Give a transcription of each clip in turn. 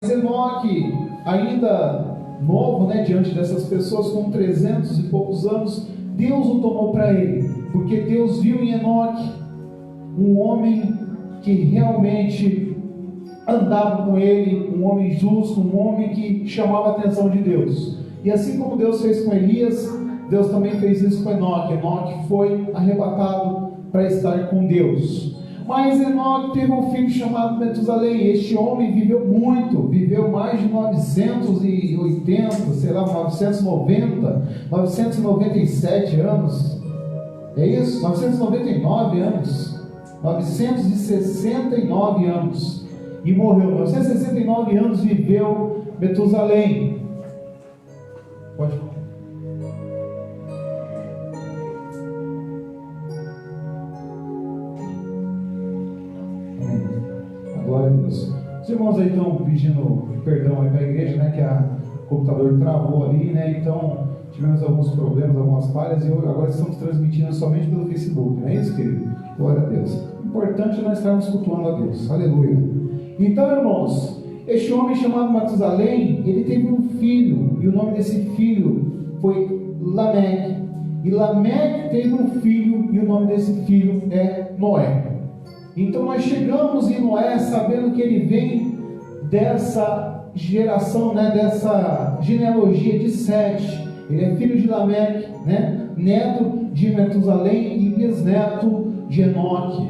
Enoque, ainda novo, né, diante dessas pessoas, com 300 e poucos anos, Deus o tomou para ele, porque Deus viu em Enoque um homem que realmente andava com ele, um homem justo, um homem que chamava a atenção de Deus. E assim como Deus fez com Elias, Deus também fez isso com Enoque. Enoque foi arrebatado para estar com Deus. Mas Enoque teve um filho chamado Metusalém. Este homem viveu muito, viveu mais de 980, 997 anos. É isso? 999 anos. 969 anos. E morreu. 969 anos viveu Metusalém. Pode falar. Glória a Deus. Os irmãos aí estão pedindo perdão aí para a igreja, né? Que o computador travou ali, né? Então tivemos alguns problemas, algumas falhas, e agora estamos transmitindo somente pelo Facebook, não é isso, querido? Glória a Deus. O importante é nós estarmos cultuando a Deus. Aleluia. Então, irmãos, este homem chamado Matusalém, ele teve um filho, e o nome desse filho foi Lameque. E Lameque teve um filho, e o nome desse filho é Noé. Então nós chegamos em Noé sabendo que ele vem dessa geração, né, dessa genealogia de Sete. Ele é filho de Lameque, né, neto de Metusalém e bisneto de Enoque.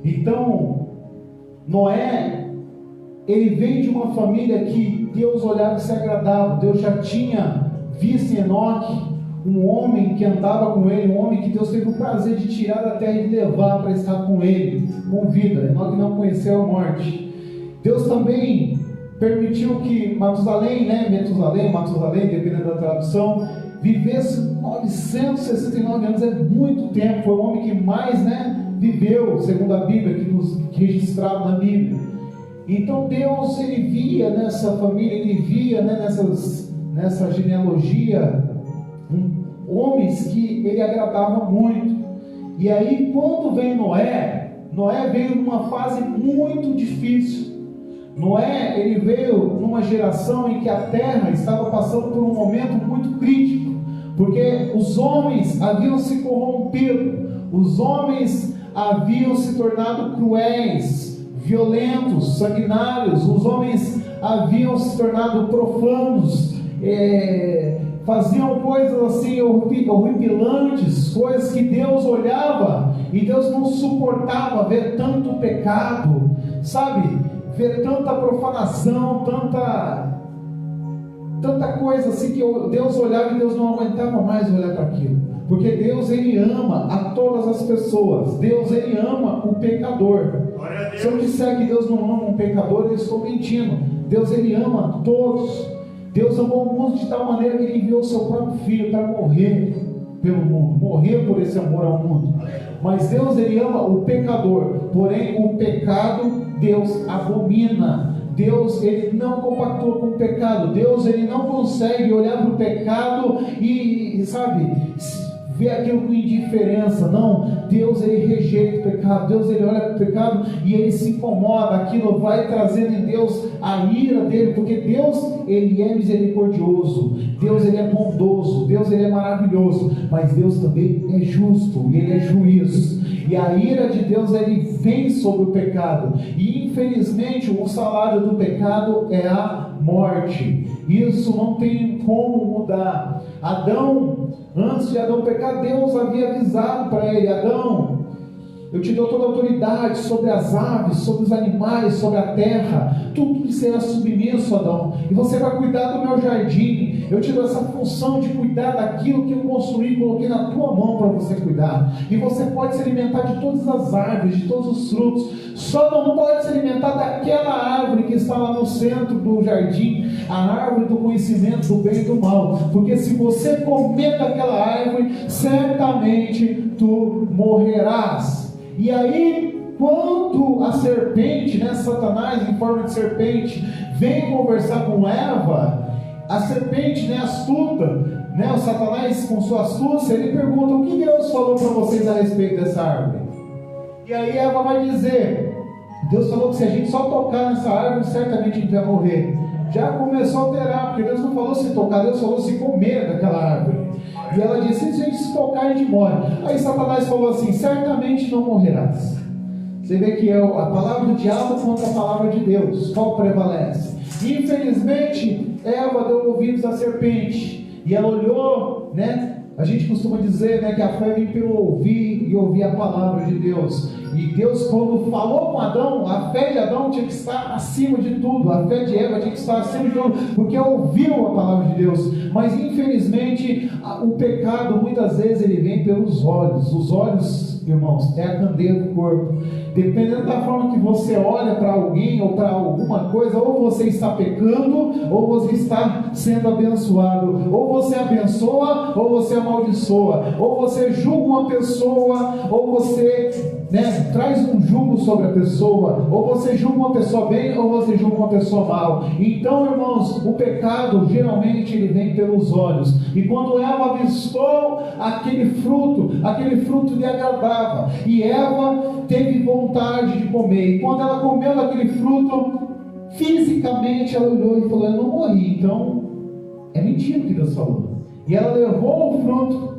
Então, Noé, ele vem de uma família que Deus olhava e se agradava. Deus já tinha visto em Enoque um homem que andava com ele, um homem que Deus teve o prazer de tirar da terra e de levar para estar com ele, com vida. Enoque não conheceu a morte. Deus também permitiu que Matusalém, dependendo da tradução, vivesse 969 anos, é muito tempo. Foi o homem que mais, viveu, segundo a Bíblia, que registrado na Bíblia. Então Deus, ele via nessa família, ele via, nessa genealogia, homens que ele agradava muito. E aí, quando vem Noé veio numa fase muito difícil. Noé, ele veio numa geração em que a terra estava passando por um momento muito crítico, porque os homens haviam se corrompido, os homens haviam se tornado cruéis, violentos, sanguinários, os homens haviam se tornado profanos, faziam coisas assim horripilantes, coisas que Deus olhava e Deus não suportava ver tanto pecado, ver tanta profanação, tanta coisa assim que Deus olhava e Deus não aguentava mais olhar para aquilo, porque Deus, ele ama a todas as pessoas. Deus, ele ama o pecador. Se eu disser que Deus não ama um pecador, eu estou mentindo. Deus, ele ama todos. Deus amou o mundo de tal maneira que ele enviou o seu próprio filho para morrer pelo mundo, morrer por esse amor ao mundo. Mas Deus, ele ama o pecador, porém o pecado Deus abomina. Deus, ele não compactua com o pecado. Deus, ele não consegue olhar para o pecado e ver aquilo com indiferença. Não, Deus, ele rejeita o pecado. Deus, ele olha para o pecado e ele se incomoda. Aquilo vai trazendo em Deus a ira dele, porque Deus, ele é misericordioso, Deus, ele é bondoso, Deus, ele é maravilhoso, mas Deus também é justo e ele é juiz. E a ira de Deus, ele vem sobre o pecado, e infelizmente o salário do pecado é a morte. Isso não tem como mudar. Adão, antes de Adão pecar, Deus havia avisado para ele: Adão, eu te dou toda a autoridade sobre as aves, sobre os animais, sobre a terra, tudo que será submisso, Adão, e você vai cuidar do meu jardim. Eu te dou essa função de cuidar daquilo que eu construí e coloquei na tua mão para você cuidar. E você pode se alimentar de todas as árvores, de todos os frutos, só não pode se alimentar daquela árvore que está lá no centro do jardim, a árvore do conhecimento do bem e do mal, porque se você comer daquela árvore, certamente tu morrerás. E aí, quando a serpente, Satanás em forma de serpente, vem conversar com Eva, a serpente, astuta, o Satanás com sua astúcia, ele pergunta: o que Deus falou para vocês a respeito dessa árvore? E aí Eva vai dizer: Deus falou que se a gente só tocar nessa árvore, certamente a gente vai morrer. Já começou a alterar, porque Deus não falou se tocar, Deus falou se comer daquela árvore. E ela disse: se a gente se tocar, a gente morre. Aí Satanás falou assim: certamente não morrerás. Você vê que é a palavra do diabo contra a palavra de Deus. Qual prevalece? Infelizmente, Eva deu ouvidos à serpente. E ela olhou, né? A gente costuma dizer, né, que a fé vem pelo ouvir e ouvir a palavra de Deus. E Deus, quando falou com Adão, a fé de Adão tinha que estar acima de tudo. A fé de Eva tinha que estar acima de tudo, porque ouviu a palavra de Deus. Mas infelizmente, o pecado muitas vezes ele vem pelos olhos. Os olhos, irmãos, é a candeia do corpo. Dependendo da forma que você olha para alguém ou para alguma coisa, ou você está pecando, ou você está sendo abençoado. Ou você abençoa, ou você amaldiçoa. Ou você julga uma pessoa, ou você, né, traz um julgo sobre a pessoa. Ou você julga uma pessoa bem, ou você julga uma pessoa mal. Então, irmãos, o pecado geralmente ele vem pelos olhos. E quando Eva avistou aquele fruto lhe agradava. E Eva teve vontade de comer. E quando ela comeu daquele fruto, fisicamente ela olhou e falou: eu não morri. Então, é mentira o que Deus falou. E ela levou o fruto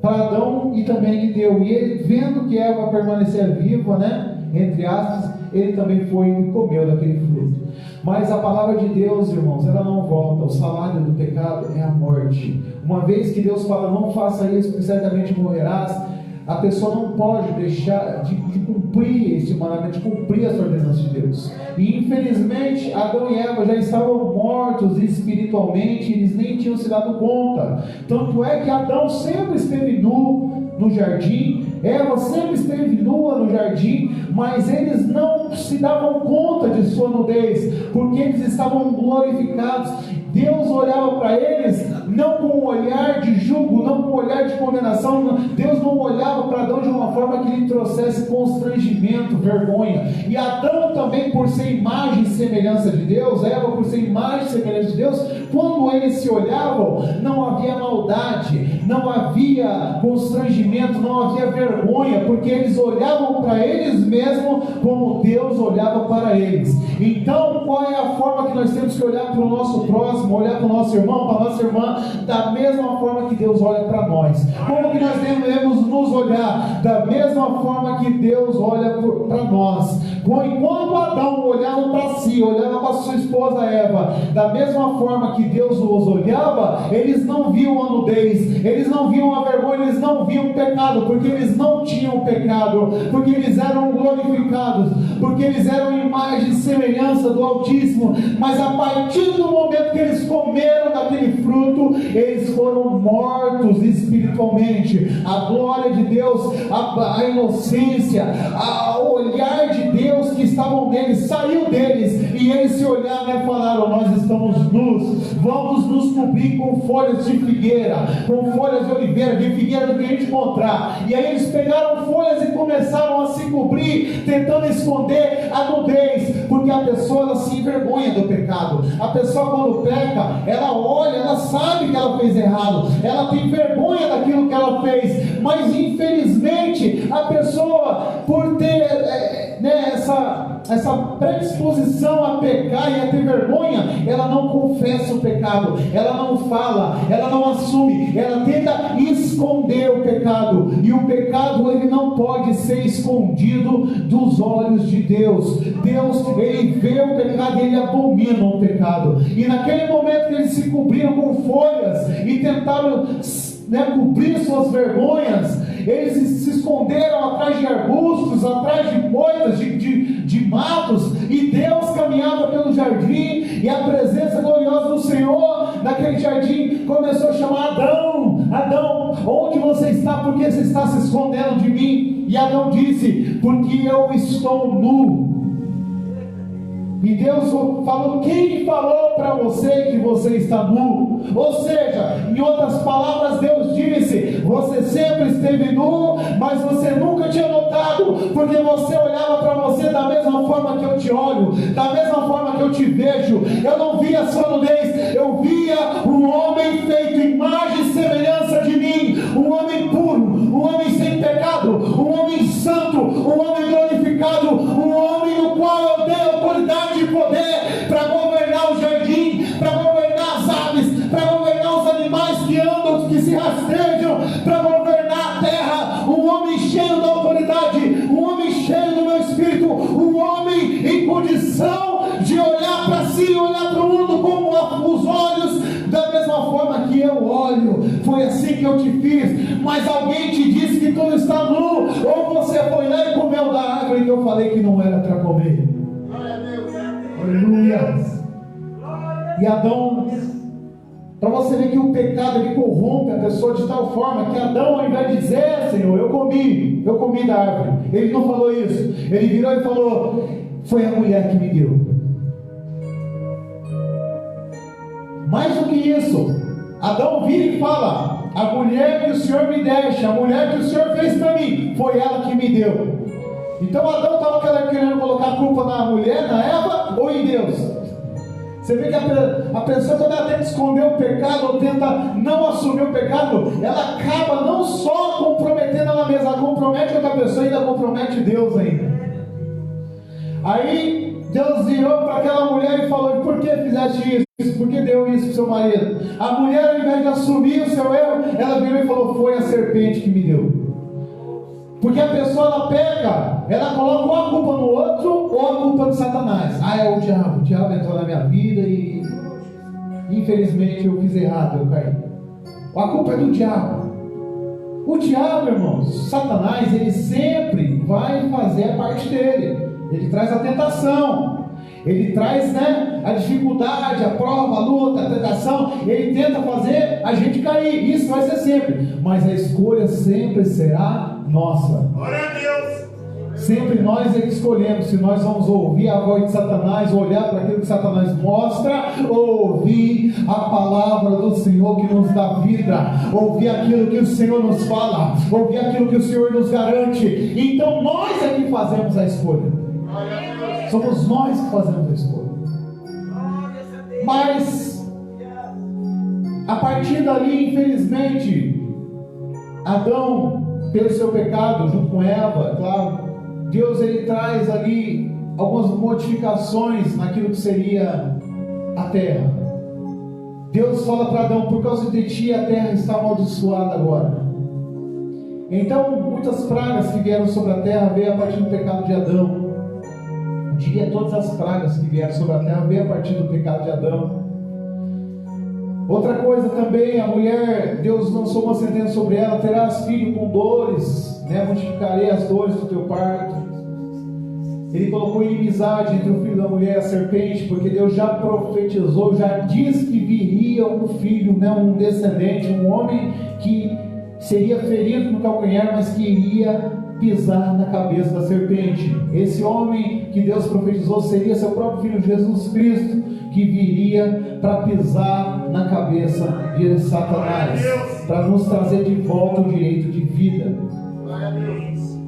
para Adão e também lhe deu. E ele, vendo que Eva permanecia viva, né, entre aspas, ele também foi e comeu daquele fruto. Mas a palavra de Deus, irmãos, ela não volta. O salário do pecado é a morte. Uma vez que Deus fala: não faça isso, porque certamente morrerás, a pessoa não pode deixar de cumprir esse mandamento, de cumprir as ordenanças de Deus. E infelizmente Adão e Eva já estavam mortos espiritualmente, eles nem tinham se dado conta. Tanto é que Adão sempre esteve nu no jardim, Eva sempre esteve nua no jardim, mas eles não se davam conta de sua nudez, porque eles estavam glorificados. Deus olhava para eles não com um olhar de julgo, não com um olhar de condenação. Deus não olhava para Adão de uma forma que lhe trouxesse constrangimento, vergonha. E Adão também, por ser imagem e semelhança de Deus, Eva por ser imagem e semelhança de Deus, quando eles se olhavam, não havia maldade, não havia constrangimento, não havia vergonha, porque eles olhavam para eles mesmos como Deus olhava para eles. Então, qual é a forma que nós temos que olhar para o nosso próximo, olhar para o nosso irmão, para a nossa irmã? Da mesma forma que Deus olha para nós. Como que nós devemos nos olhar? Da mesma forma que Deus olha para nós. Enquanto Adão olhava para si, olhava para sua esposa Eva, da mesma forma que Deus os olhava, eles não viam a nudez, eles não viam a vergonha, eles não viam o pecado, porque eles não tinham pecado, porque eles eram glorificados, porque eles eram imagem e semelhança do Altíssimo. Mas a partir do momento que eles comeram daquele fruto, eles foram mortos espiritualmente. A glória de Deus, a inocência, o olhar de Deus que estavam neles, saiu deles, e eles se olharam e falaram: nós estamos nus, vamos nos cobrir com folhas de figueira, com folhas de oliveira, de figueira do que a gente encontrar. E aí eles pegaram folhas e começaram a se cobrir, tentando esconder a nudez, porque a pessoa ela se envergonha do pecado. A pessoa, quando peca, ela olha, ela sabe que ela fez errado, ela tem vergonha daquilo que ela fez, mas infelizmente a pessoa, por ter essa predisposição a pecar e a ter vergonha, ela não confessa o pecado, ela não fala, ela não assume, ela tenta esconder o pecado. E o pecado ele não pode ser escondido dos olhos de Deus. Deus, ele vê o pecado e ele abomina o pecado. E naquele momento que eles se cobriram com folhas e tentaram, cobrir suas vergonhas, eles se esconderam atrás de arbustos, atrás de moitas, de matos, e Deus caminhava pelo jardim, e a presença gloriosa do Senhor naquele jardim começou a chamar: Adão, Adão, onde você está? Por que você está se escondendo de mim? E Adão disse: porque eu estou nu. E Deus falou: quem falou para você que você está nu? Ou seja, em outras palavras, Deus disse: você sempre esteve nu, mas você nunca tinha notado, porque você olhava para você da mesma forma que eu te olho, da mesma forma que eu te vejo. Eu não via a sua nudez, eu via um homem feito imagem e semelhança de mim, um homem puro, um homem sem pecado, um homem santo, um homem glorificado, um homem no qual foi assim que eu te fiz, mas alguém te disse que tudo está nu, ou você foi lá e comeu da árvore que eu falei que não era para comer. Aleluia. E Adão, para você ver que o pecado ele corrompe a pessoa de tal forma que Adão, ao invés de dizer, Senhor, eu comi da árvore, ele não falou isso, ele virou e falou, foi a mulher que me deu. Mais do que isso, Adão vira e fala, a mulher que o Senhor me deixa, a mulher que o Senhor fez para mim, foi ela que me deu. Então Adão estava querendo colocar a culpa na mulher, na Eva ou em Deus? Você vê que a pessoa, quando ela tenta esconder o pecado ou tenta não assumir o pecado, ela acaba não só comprometendo ela mesma, ela compromete outra pessoa e ainda compromete Deus ainda. Aí Deus virou para aquela mulher e falou, por que fizeste isso? Por que deu isso para o seu marido? A mulher, ao invés de assumir o seu erro, ela virou e falou, foi a serpente que me deu. Porque a pessoa, ela peca, ela coloca ou a culpa no outro ou a culpa de Satanás. É o diabo entrou na minha vida e infelizmente eu fiz errado, eu caí. A culpa é do diabo. O diabo, irmãos, Satanás, ele sempre vai fazer a parte dele. Ele traz a tentação, ele traz, a dificuldade, a prova, a luta, a tentação. Ele tenta fazer a gente cair, isso vai ser sempre, mas a escolha sempre será nossa. Glória a Deus. Sempre nós é que escolhemos se nós vamos ouvir a voz de Satanás, olhar para aquilo que Satanás mostra, ou ouvir a palavra do Senhor que nos dá vida, ouvir aquilo que o Senhor nos fala, ouvir aquilo que o Senhor nos garante. Então nós é que fazemos a escolha. Somos nós que fazemos a escolha. Mas a partir dali, infelizmente, Adão, pelo seu pecado, junto com Eva, claro, Deus ele traz ali algumas modificações naquilo que seria a terra. Deus fala para Adão, por causa de ti a terra está amaldiçoada agora. Então muitas pragas que vieram sobre a terra veio a partir do pecado de Adão. Eu diria todas as pragas que vieram sobre a terra veio a partir do pecado de Adão. Outra coisa também, a mulher, Deus lançou uma sentença sobre ela, terás filho com dores, multiplicarei as dores do teu parto. Ele colocou inimizade entre o filho da mulher e a serpente, porque Deus já profetizou, já disse que viria um filho, um descendente, um homem que seria ferido no calcanhar, mas que iria pisar na cabeça da serpente. Esse homem que Deus profetizou seria seu próprio filho Jesus Cristo, que viria para pisar na cabeça de Satanás, para nos trazer de volta o direito de vida.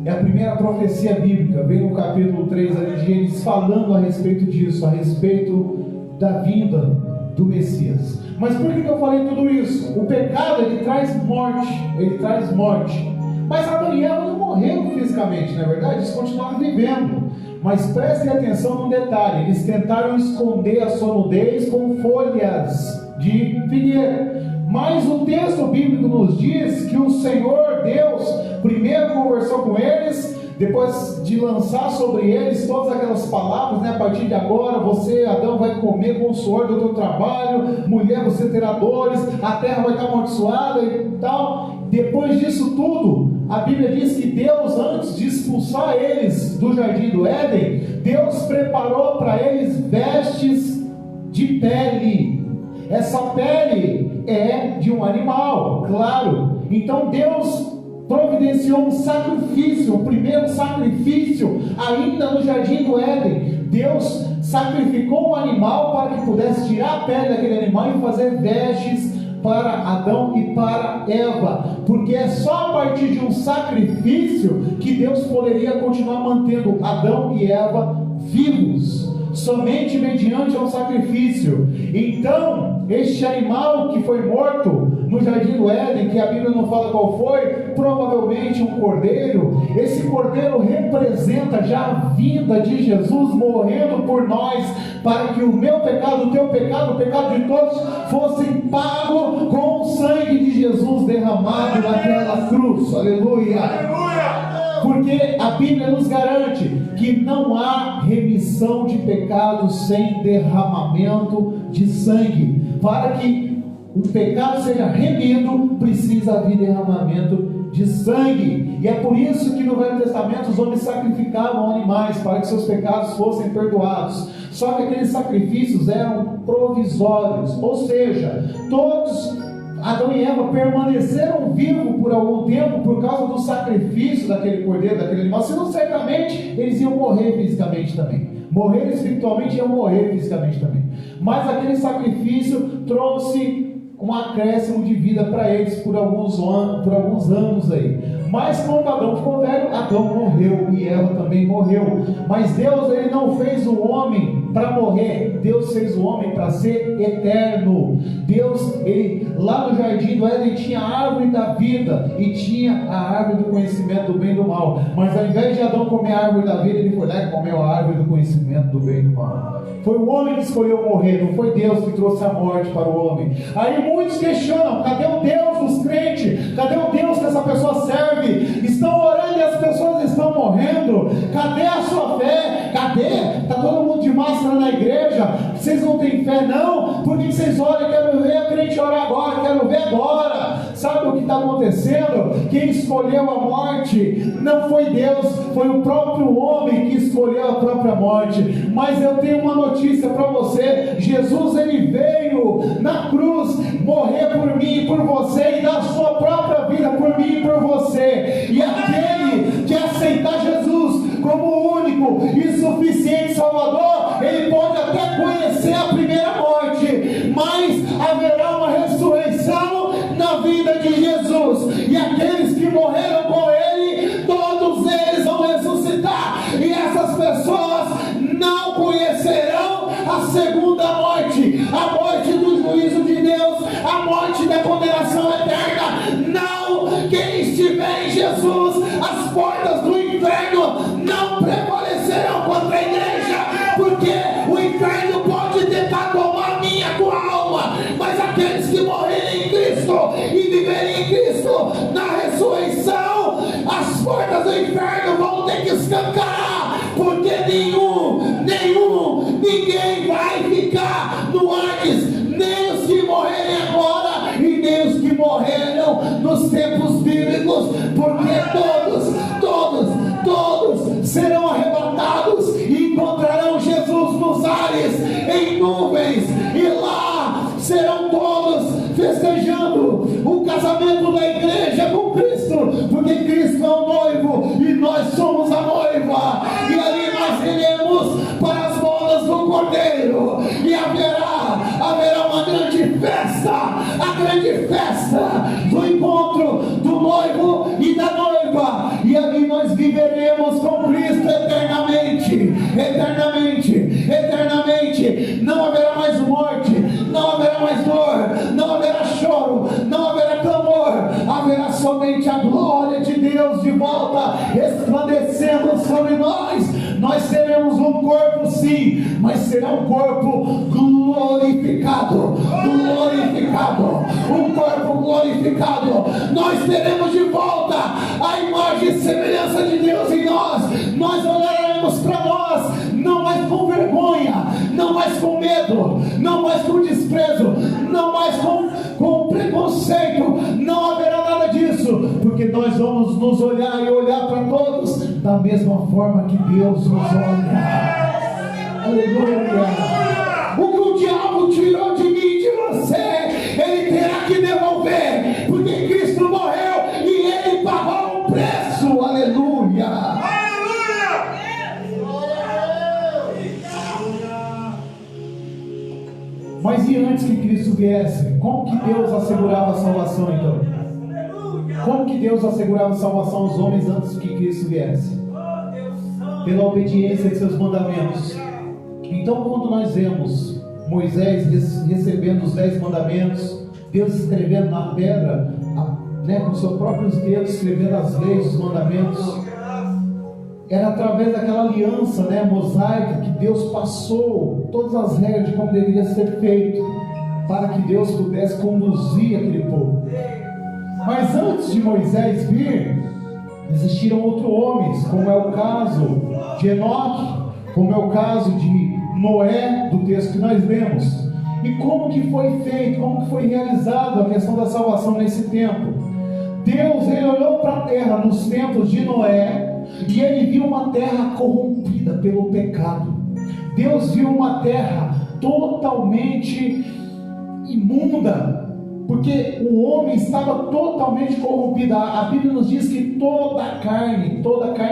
É a primeira profecia bíblica, vem no capítulo 3 ali de Gênesis, falando a respeito disso, a respeito da vinda do Messias. Mas por que eu falei tudo isso? O pecado, ele traz morte, mas Adão e Eva não morreram fisicamente, não é verdade? Eles continuaram vivendo. Mas prestem atenção num detalhe, eles tentaram esconder a sua nudez com folhas de figueira. Mas o texto bíblico nos diz que o Senhor Deus primeiro conversou com eles, depois de lançar sobre eles todas aquelas palavras, a partir de agora você, Adão, vai comer com o suor do teu trabalho, mulher, você terá dores, a terra vai estar amaldiçoada e tal. Depois disso tudo, a Bíblia diz que Deus, antes de expulsar eles do jardim do Éden, Deus preparou para eles vestes de pele. Essa pele é de um animal, claro. Então Deus providenciou um sacrifício, o primeiro sacrifício, ainda no jardim do Éden. Deus sacrificou um animal para que pudesse tirar a pele daquele animal e fazer vestes para Adão e para Eva, porque é só a partir de um sacrifício que Deus poderia continuar mantendo Adão e Eva vivos, somente mediante um sacrifício. Então, este animal que foi morto no jardim do Éden, que a Bíblia não fala qual foi, provavelmente um cordeiro. Esse cordeiro representa já a vinda de Jesus morrendo por nós, para que o meu pecado, o teu pecado, o pecado de todos fossem pago com o sangue de Jesus derramado naquela cruz. Aleluia! Aleluia! Porque a Bíblia nos garante que não há remissão de pecados sem derramamento de sangue, para que um pecado seja remido, precisa haver derramamento de sangue. E é por isso que no Velho Testamento os homens sacrificavam animais para que seus pecados fossem perdoados. Só que aqueles sacrifícios eram provisórios, ou seja, todos, Adão e Eva, permaneceram vivos por algum tempo por causa do sacrifício daquele cordeiro, daquele animal. Senão certamente eles iam morrer fisicamente também. Morrer espiritualmente e iam morrer fisicamente também. Mas aquele sacrifício trouxe um acréscimo de vida para eles por alguns anos aí. Mas quando Adão ficou velho, Adão morreu e Eva também morreu. Mas Deus, ele não fez o homem para morrer. Deus fez o homem para ser eterno. Deus, ele, lá no jardim do Éden, tinha a árvore da vida e tinha a árvore do conhecimento do bem e do mal. Mas ao invés de Adão comer a árvore da vida, ele foi lá e comeu a árvore do conhecimento do bem e do mal. Foi o homem que escolheu morrer, não foi Deus que trouxe a morte para o homem. Aí muitos questionam: cadê o Deus dos crentes? Cadê o Deus que essa pessoa serve? Estão orando e as pessoas estão morrendo. Cadê a sua fé? Cadê? Está todo mundo de máscara na igreja. Vocês não têm fé não? Por que vocês oram? Quero ver a crente orar agora, quero ver agora. Sabe o que está acontecendo? Quem escolheu a morte não foi Deus, foi o próprio homem que escolheu a própria morte. Mas eu tenho uma notícia para você: Jesus, ele veio na cruz morrer por mim e por você, e dar a sua própria vida por mim e por você. E aquele que aceitar Jesus como o único e suficiente Salvador, ele pode até conhecer a primeira morte, mas haverá uma ressurreição na vida de Jesus, e aqueles que morreram com ele, todos eles vão ressuscitar, e essas pessoas não conhecerão a segunda morte, a morte do juízo de Deus, a morte da condenação eterna. Não, quem estiver em Jesus, as portas do inferno não prevalecerão contra a igreja, porque o inferno pode tentar tomar a minha tua alma, mas aqueles que morrerem em Cristo e viverem em Cristo na ressurreição, as portas do inferno vão ter que escancarar, porque ninguém vai ficar no Hades, nem os que morrerem agora e nem os que morreram nos tempos bíblicos, porque todos serão arrebatados e encontrarão Jesus nos ares, em nuvens, e lá serão todos festejando o casamento da igreja com Cristo, porque Cristo é o noivo e nós somos a noiva, e ali nós iremos para as bodas do Cordeiro, e haverá uma grande festa, a grande festa do encontro do noivo e da noiva, e ali nós viveremos com Cristo eternamente. Não haverá mais morte, não haverá mais dor, não haverá choro, não haverá clamor, haverá somente a glória de Deus de volta resplandecendo sobre nós. Nós teremos um corpo sim, mas será um corpo glorificado, um corpo glorificado. Nós teremos de volta a imagem e semelhança de Deus em nós. Nós olharemos para nós, não mais com vergonha, não mais com medo, não mais com desprezo, não mais com preconceito, não haverá nada disso, porque nós vamos nos olhar e olhar para todos da mesma forma que Deus nos olha. Aleluia! O que o diabo tirou de mim e de você, ele terá que devolver, porque Cristo morreu e ele pagou um preço. Aleluia! Mas e antes que Cristo viesse, como que Deus assegurava a salvação então? Como que Deus assegurava a salvação aos homens antes que Cristo viesse? Pela obediência de seus mandamentos. Então quando nós vemos Moisés recebendo os 10 mandamentos, Deus escrevendo na pedra, com seus próprios dedos escrevendo as leis, os mandamentos, era através daquela aliança mosaica que Deus passou todas as regras de como deveria ser feito, para que Deus pudesse conduzir aquele povo. Mas antes de Moisés vir, existiram outros homens, como é o caso de Enoque, como é o caso de Noé, do texto que nós lemos. E como que foi feito, como que foi realizado a questão da salvação nesse tempo? Deus, ele olhou para a terra nos tempos de Noé e ele viu uma terra corrompida pelo pecado. Deus viu uma terra totalmente imunda, porque o homem estava totalmente corrompido. A Bíblia nos diz que toda carne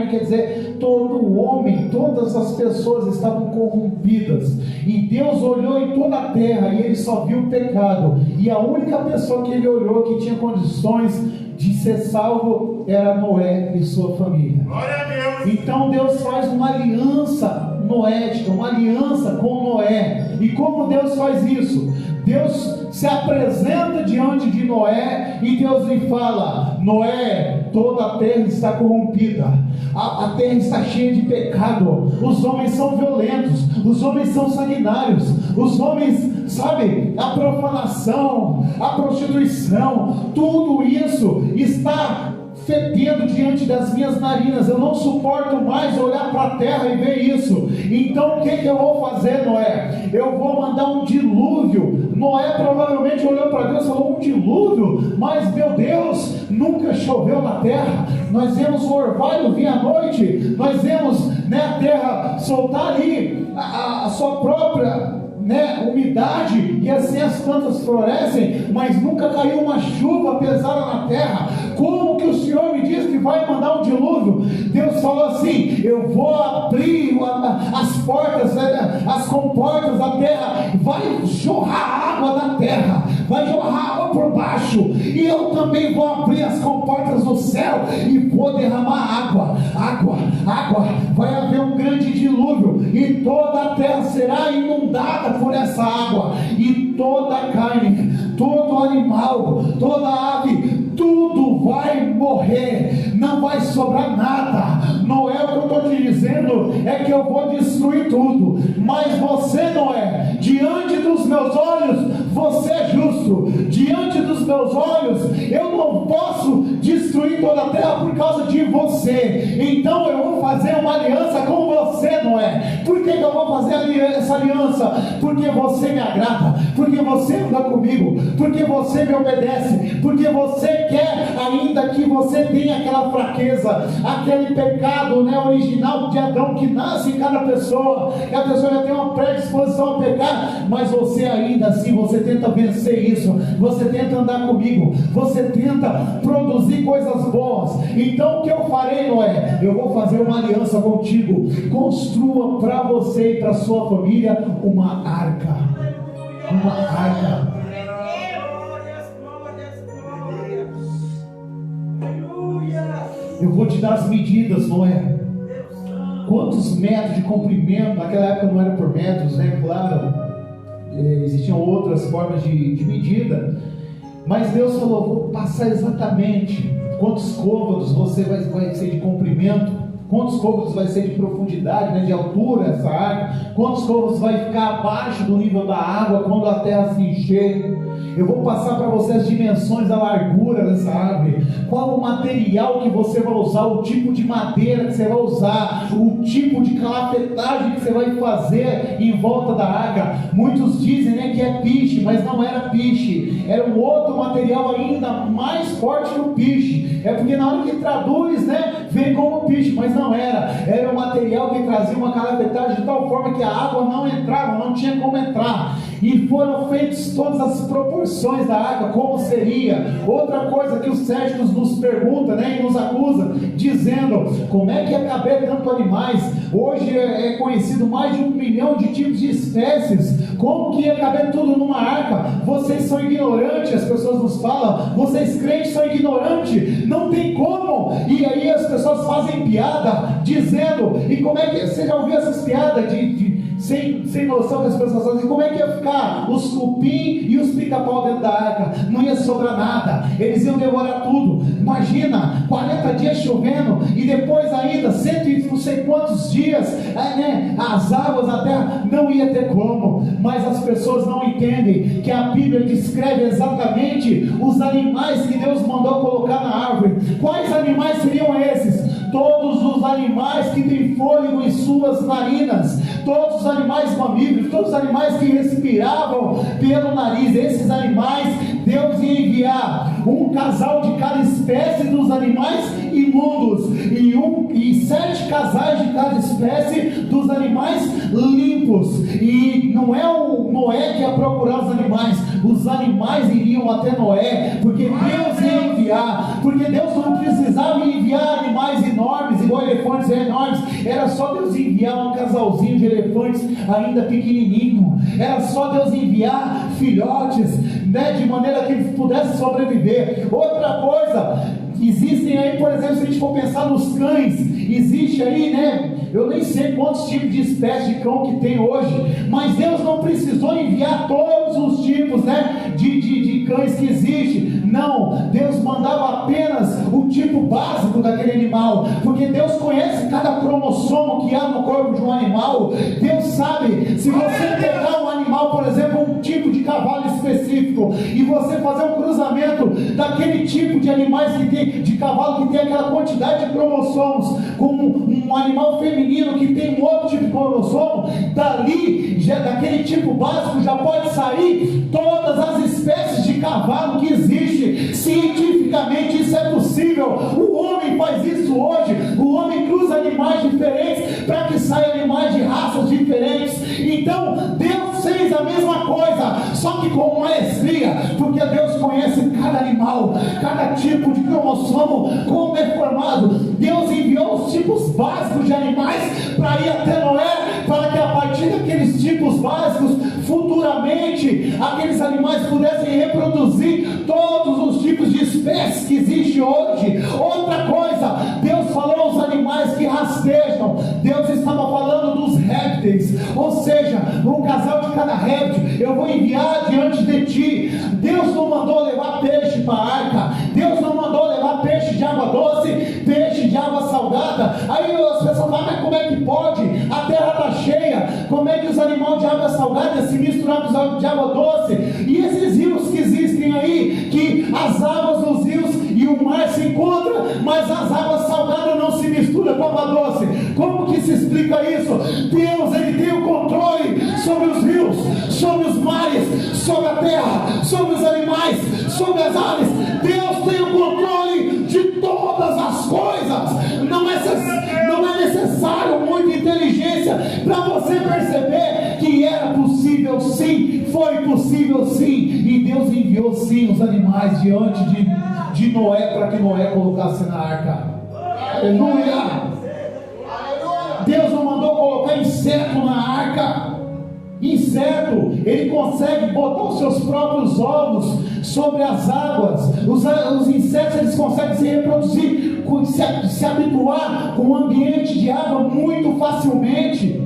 quer dizer todo homem, todas as pessoas estavam corrompidas. E Deus olhou em toda a terra e ele só viu o pecado. E a única pessoa que ele olhou que tinha condições de ser salvo era Noé e sua família. Glória a Deus. Então Deus faz uma aliança noética, uma aliança com Noé. E como Deus faz isso? Deus se apresenta diante de Noé e Deus lhe fala: Noé, toda a terra está corrompida, a terra está cheia de pecado, os homens são violentos, os homens são sanguinários, os homens, sabe, a profanação, a prostituição, tudo isso está fedendo diante das minhas narinas. Eu não suporto mais olhar para a terra e ver isso. Então o que eu vou fazer, Noé? Eu vou mandar um dilúvio. Noé provavelmente olhou para Deus e falou: um dilúvio? Mas meu Deus, nunca choveu na terra. Nós vemos o orvalho vir à noite, nós vemos, a terra soltar ali a sua própria umidade, e assim as plantas florescem, mas nunca caiu uma chuva pesada na terra. Como que o Senhor me diz que vai mandar um dilúvio? Deus falou assim: eu vou abrir as portas, as comportas da terra, vai jorrar água da terra, vai jorrar água por baixo, e eu também vou abrir as comportas do céu e vou derramar água, vai haver um grande dilúvio, e toda a terra será inundada por essa água, e toda a carne, todo animal, toda ave, tudo vai morrer, não vai sobrar nada. Noé, o que eu estou te dizendo é que eu vou destruir tudo, mas você, Noé, diante dos meus olhos, você é justo. Diante dos meus olhos, eu não posso destruir toda a terra por causa de você. Então eu vou fazer uma aliança com você, Noé. Por que eu vou fazer essa aliança? Porque você me agrada, porque você anda comigo, porque você me obedece, porque você quer ainda que você tenha aquela fraqueza, aquele pecado original de Adão que nasce em cada pessoa, que a pessoa já tem uma predisposição a pecar, mas você ainda assim, você tenta vencer isso, você tenta andar comigo, você tenta produzir coisas boas. Então o que eu farei, Noé? Eu vou fazer uma aliança contigo. Construa para você e para sua família uma arca. Uma arca. Eu vou te dar as medidas, Noé. Quantos metros de comprimento? Naquela época não era por metros, claro, existiam outras formas de medida, mas Deus falou: vou passar exatamente quantos côvados você vai ser de comprimento, quantos côvados vai ser de profundidade, de altura essa água, quantos côvados vai ficar abaixo do nível da água quando a terra se encher. Eu vou passar para você as dimensões da largura dessa árvore, qual o material que você vai usar, o tipo de madeira que você vai usar, o tipo de calafetagem que você vai fazer em volta da arca. Muitos dizem que é piche, mas não era piche, era um outro material ainda mais forte que o piche. É porque na hora que traduz, vem como piche, mas não era um material que trazia uma calafetagem de tal forma que a água não entrava, não tinha como entrar. E foram feitas todas as proporções da arca, como seria. Outra coisa que os céticos nos perguntam, e nos acusam, dizendo: como é que ia caber tanto animais? Hoje é conhecido mais de 1 milhão de tipos de espécies. Como que ia caber tudo numa arca? Vocês são ignorantes, as pessoas nos falam. Vocês crentes são ignorantes, não tem como. E aí as pessoas fazem piada, dizendo: e como é que, você já ouviu essas piadas sem noção que as pessoas fazem? Como é que ia ficar os cupim e os pica-pau dentro da arca? Não ia sobrar nada, eles iam devorar tudo. Imagina, 40 dias chovendo, e depois ainda 100 e não sei quantos dias, as águas da terra, não ia ter como. Mas as pessoas não entendem que a Bíblia descreve exatamente os animais que Deus mandou colocar na árvore. Quais animais seriam esses? todos os animais que têm fôlego em suas narinas, todos os animais mamíferos, todos os animais que respiravam pelo nariz, esses animais Deus ia enviar um casal de cada espécie dos animais imundos e 7 casais de cada espécie dos animais limpos. E não é o Noé que ia procurar os animais iriam até Noé, porque Deus ia enviar, porque Deus não precisava enviar animais enormes, igual elefantes enormes, era só Deus enviar um casalzinho de elefantes ainda pequenininho, era só Deus enviar filhotes, né, de maneira que eles pudessem sobreviver. Outra coisa, existem aí, por exemplo, se a gente for pensar nos cães, existe aí, né, eu nem sei quantos tipos de espécie de cão que tem hoje, mas Deus não precisou enviar todos os tipos, né, de cães que existe. Não, Deus mandava apenas o tipo básico daquele animal, porque Deus conhece cada cromossomo que há no corpo de um animal. Deus sabe, se você pegar um animal, por exemplo, um tipo de cavalo específico, e você fazer um cruzamento daquele tipo de animais que tem, de cavalo que tem aquela quantidade de cromossomos, com um animal feminino que tem um outro tipo de cromossomo, dali, daquele tipo básico, já pode sair todas as espécies de cavalo que existe. Cientificamente isso é possível. O homem faz isso hoje. O homem cruza animais diferentes para que saiam animais de raças diferentes. Então Deus fez a mesma coisa, só que com maestria, porque Deus conhece cada animal, cada tipo de cromossomo, como é formado. Deus enviou os tipos básicos de animais para ir até Noé, para que a partir daqueles tipos básicos, futuramente, aqueles animais pudessem reproduzir todos os tipos de espécies que existem hoje. Outra coisa, Deus falou aos animais que rastejam. Deus estava falando dos répteis, ou seja, um casal de cada réptil eu vou enviar diante de ti. Deus não mandou levar peixe para a arca, Deus não mandou levar peixe de água doce, peixe de água salgada. Aí as pessoas falam, mas como é que pode? A terra está cheia, como é que os animais de água salgada se misturam com os de água doce? E esses rios que existem aí, que as águas dos rios e o mar se encontram, mas as águas salgadas não se misturam com a água doce. Como que se explica isso? Deus, Ele tem o controle sobre os rios, sobre os mares, sobre a terra, sobre os animais, sobre as aves. Deus tem o controle de todas as coisas. Não é necessário muita inteligência para você perceber que era possível sim, foi possível sim, e Deus enviou sim os animais diante de Noé, para que Noé colocasse na arca. Aleluia! Deus não mandou colocar inseto na arca. Inseto, ele consegue botar os seus próprios ovos sobre as águas. Os insetos, eles conseguem se reproduzir, se habituar com o ambiente de água muito facilmente.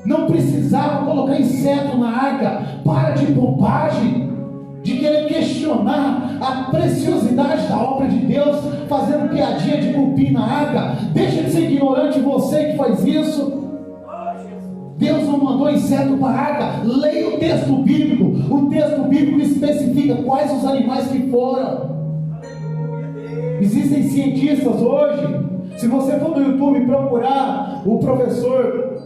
Não precisava colocar inseto na arca. Para de bobagem, de querer questionar a preciosidade da obra de Deus, fazendo piadinha de cupim na arca. Deixa de ser ignorante você que faz isso. Deus não mandou inseto para a arca. Leia o texto bíblico. O texto bíblico especifica quais os animais que foram. Existem cientistas hoje. Se você for no YouTube procurar o professor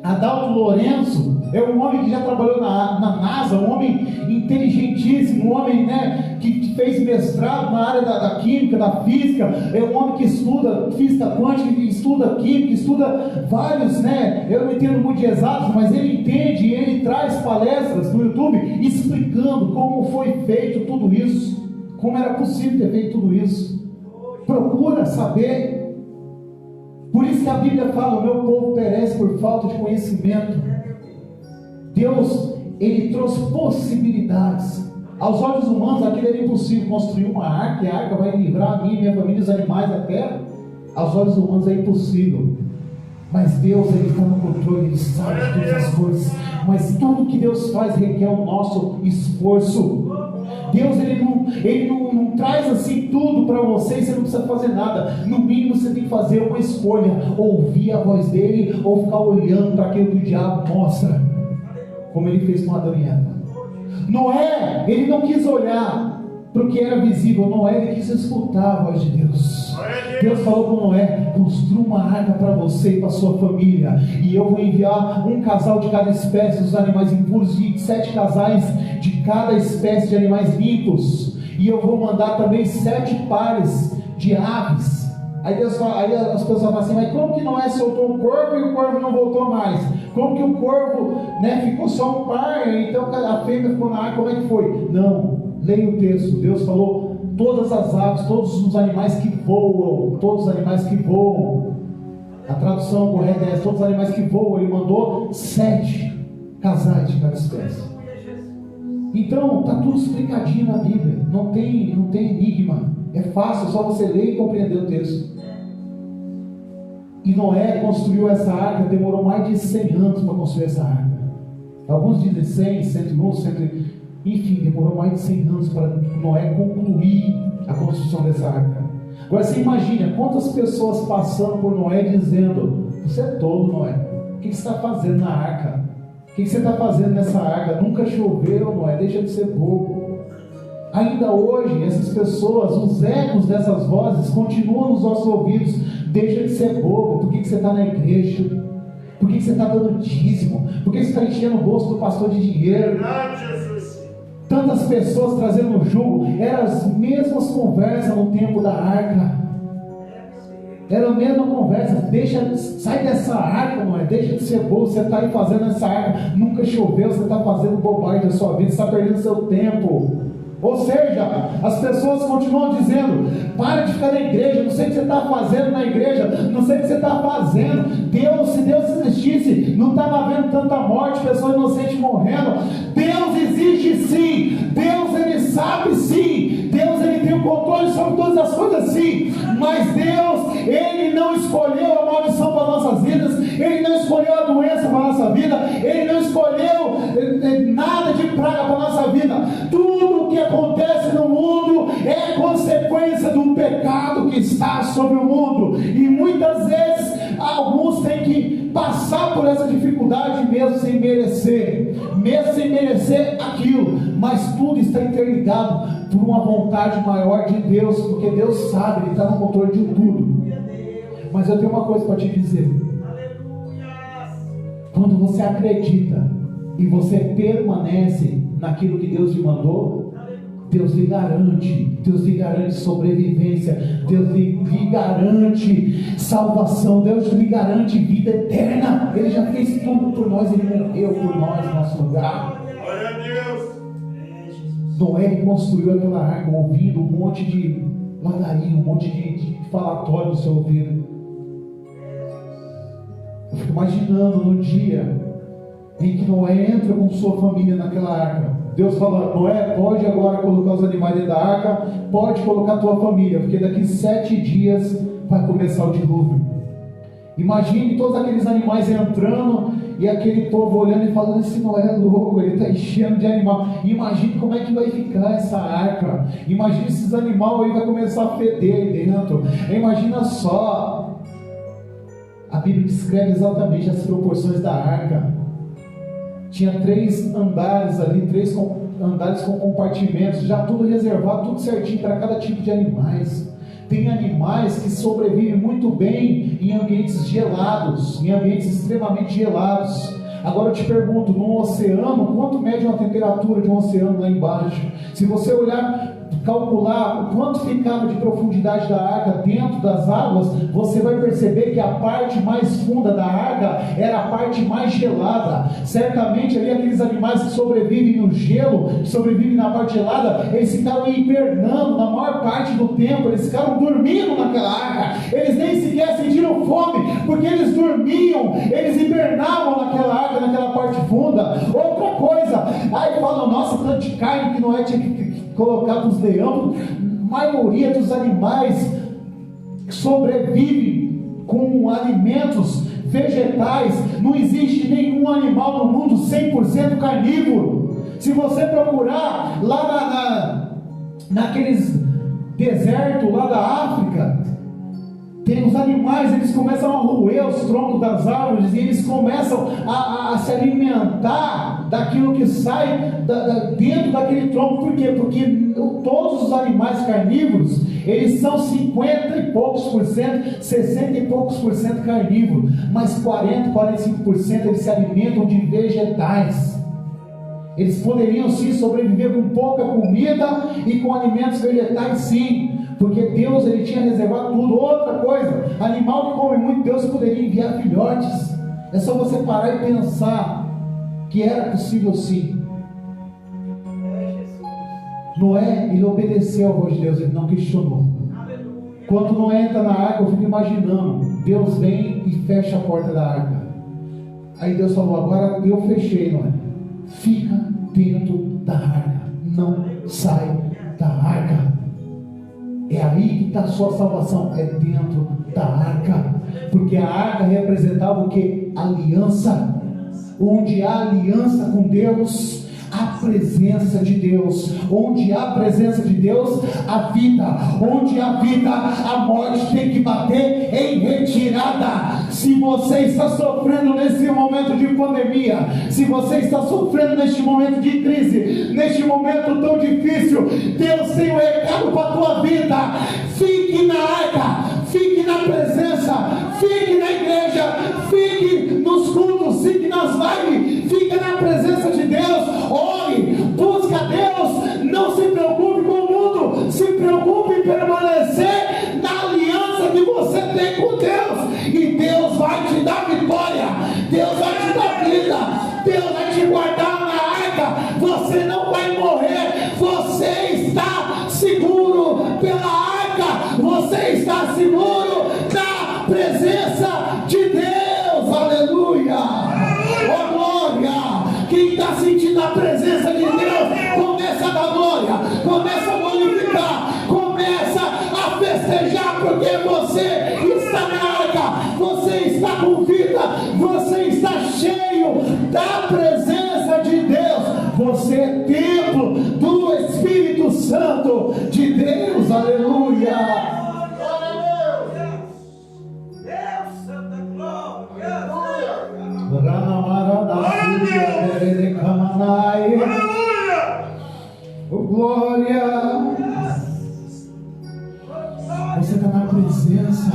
Adalto Lourenço, é um homem que já trabalhou na NASA, um homem inteligentíssimo, um homem, né, que fez mestrado na área da química, da física, é um homem que estuda física quântica, que estuda química, estuda vários, né, eu não entendo muito de exatos, mas ele entende e ele traz palestras no YouTube explicando como foi feito tudo isso, como era possível ter feito tudo isso. Procura saber. Por isso que a Bíblia fala, o meu povo perece por falta de conhecimento. Deus, Ele trouxe possibilidades. Aos olhos humanos, aquilo era impossível. Construir uma arca, e a arca vai livrar a mim e minha família, os animais da terra. Aos olhos humanos é impossível. Mas Deus, Ele está no controle, Ele sabe de todas as coisas. Mas tudo que Deus faz requer o nosso esforço. Deus, Ele não traz assim tudo para você e você não precisa fazer nada. No mínimo você tem que fazer uma escolha: ouvir a voz dEle ou ficar olhando para aquilo que o diabo mostra, como ele fez com Adão e Eva. Noé, ele não quis olhar para o que era visível. Noé, ele quis escutar a voz de Deus. Deus falou com Noé: construa uma arca para você e para sua família, e eu vou enviar um casal de cada espécie dos animais impuros e 7 casais de cada espécie de animais limpos, e eu vou mandar também 7 pares de aves. Aí as pessoas falam assim: mas como que Noé soltou um corvo e o corvo não voltou mais? Como que o corvo, ficou só um par, então a fêmea ficou na arca? Como é que foi? Não, leia o texto. Deus falou: todas as aves, todos os animais que voam, todos os animais que voam. A tradução correta é: todos os animais que voam. Ele mandou 7 casais de cada espécie. Então está tudo explicadinho na Bíblia, não tem enigma, é fácil, é só você ler e compreender o texto. E Noé construiu essa arca, demorou mais de 100 anos para construir essa arca. Alguns dizem 100, 101, 100, enfim, demorou mais de 100 anos para Noé concluir a construção dessa arca. Agora você imagina quantas pessoas passando por Noé dizendo: você é tolo, Noé, o que você está fazendo na arca? O que você está fazendo nessa arca? Nunca choveu, Noé, deixa de ser bobo. Ainda hoje, essas pessoas, os ecos dessas vozes continuam nos nossos ouvidos: deixa de ser bobo, por que você está na igreja? Por que você está dando dízimo? Por que você está enchendo o bolso do pastor de dinheiro? Tantas pessoas trazendo jugo. Eram as mesmas conversas no tempo da arca. Era a mesma conversa: sai dessa arca, não é? Deixa de ser bobo, você está aí fazendo essa arca, nunca choveu, você está fazendo bobagem da sua vida, você está perdendo seu tempo. Ou seja, as pessoas continuam dizendo: para de ficar na igreja, não sei o que você está fazendo na igreja, não sei o que você está fazendo. Se Deus existisse, não estava havendo tanta morte, pessoas inocentes morrendo. Deus existe sim, Deus ele sabe sim, Deus ele tem o controle sobre todas as coisas sim, mas Deus ele não escolheu a maldição para nossas vidas, ele não escolheu a doença para nossa vida, ele não escolheu nada de praga para nossa vida. Tudo o que acontece no mundo é consequência do pecado que está sobre o mundo, e muitas vezes alguns têm que passar por essa dificuldade mesmo sem merecer aquilo, mas tudo está interligado por uma vontade maior de Deus, porque Deus sabe, ele está no controle de tudo. Mas eu tenho uma coisa para te dizer: quando você acredita e você permanece naquilo que Deus te mandou, Deus lhe garante sobrevivência, Deus lhe garante salvação, Deus lhe garante vida eterna. Ele já fez tudo por nós, ele morreu por nós no nosso lugar. Glória a Deus. Noé construiu aquela arca ouvindo um monte de ladainha, um monte de falatório no seu ouvido. Eu fico imaginando no dia em que Noé entra com sua família naquela arca. Deus fala: Noé, pode agora colocar os animais dentro da arca, pode colocar a tua família, porque daqui 7 dias vai começar o dilúvio. Imagine todos aqueles animais entrando e aquele povo olhando e falando: esse Noé é louco, ele está enchendo de animal. Imagine como é que vai ficar essa arca. Imagine esses animais aí, vai começar a feder aí dentro. Imagina só. A Bíblia descreve exatamente as proporções da arca. Tinha 3 andares ali, 3 andares com compartimentos, já tudo reservado, tudo certinho para cada tipo de animais. Tem animais que sobrevivem muito bem em ambientes gelados, em ambientes extremamente gelados. Agora eu te pergunto, num oceano, quanto mede uma temperatura de um oceano lá embaixo? Se você olhar, calcular o quanto ficava de profundidade da arca dentro das águas, você vai perceber que a parte mais funda da arca era a parte mais gelada. Certamente ali aqueles animais que sobrevivem no gelo, que sobrevivem na parte gelada, eles ficaram hibernando na maior parte do tempo, eles ficaram dormindo naquela arca, eles nem sequer sentiram fome, porque eles dormiam, eles hibernavam naquela arca, naquela parte funda. Outra coisa, aí falam: nossa, tanto de carne que Noé tinha que colocar dos leões. A maioria dos animais sobrevivem com alimentos vegetais. Não existe nenhum animal no mundo 100% carnívoro. Se você procurar lá naqueles desertos lá da África, Os animais, eles começam a roer os troncos das árvores, e eles começam a se alimentar daquilo que sai dentro daquele tronco. Por quê? Porque todos os animais carnívoros, eles são 50 e poucos por cento, 60 e poucos por cento carnívoros, mas 40, 45% eles se alimentam de vegetais. Eles poderiam sim sobreviver com pouca comida e com alimentos vegetais, sim, porque Deus, ele tinha reservado tudo. Outra coisa, animal que come muito, Deus poderia enviar filhotes. É só você parar e pensar que era possível, sim. Noé, ele obedeceu a voz de Deus, ele não questionou. Quando Noé entra na arca, eu fico imaginando, Deus vem e fecha a porta da arca. Aí Deus falou: agora eu fechei, Noé, fica dentro da arca, não sai da arca. É aí que está a sua salvação, é dentro da arca, porque a arca representava o que? Aliança. Onde há aliança com Deus, a presença de Deus. Onde há a presença de Deus, a vida. Onde há vida, a morte tem que bater em retirada. Se você está sofrendo nesse momento de pandemia, se você está sofrendo neste momento de crise, neste momento tão difícil, Deus tem um recado para a tua vida. Fique na arca, fique na presença, fique na igreja, fique nos cultos, fique nas lives, fique na presença de Deus. Ore, busca Deus, não se preocupe com o mundo, se preocupe em permanecer na aliança que você tem com Deus, e Deus vai te dar vitória, Deus vai te dar vida, Deus vai te guardar na arca. Você não vai morrer, você está seguro pela arca, você está seguro na presença de Deus. Aleluia, oh glória. Quem está sentindo a presença de Deus, começa a dar glória, começa a glorificar, começa a festejar, porque você está na arca, você está com vida, você está cheio da presença de Deus, você é templo do Espírito Santo de Deus. Aleluia. Oh, glória. Você está na presença,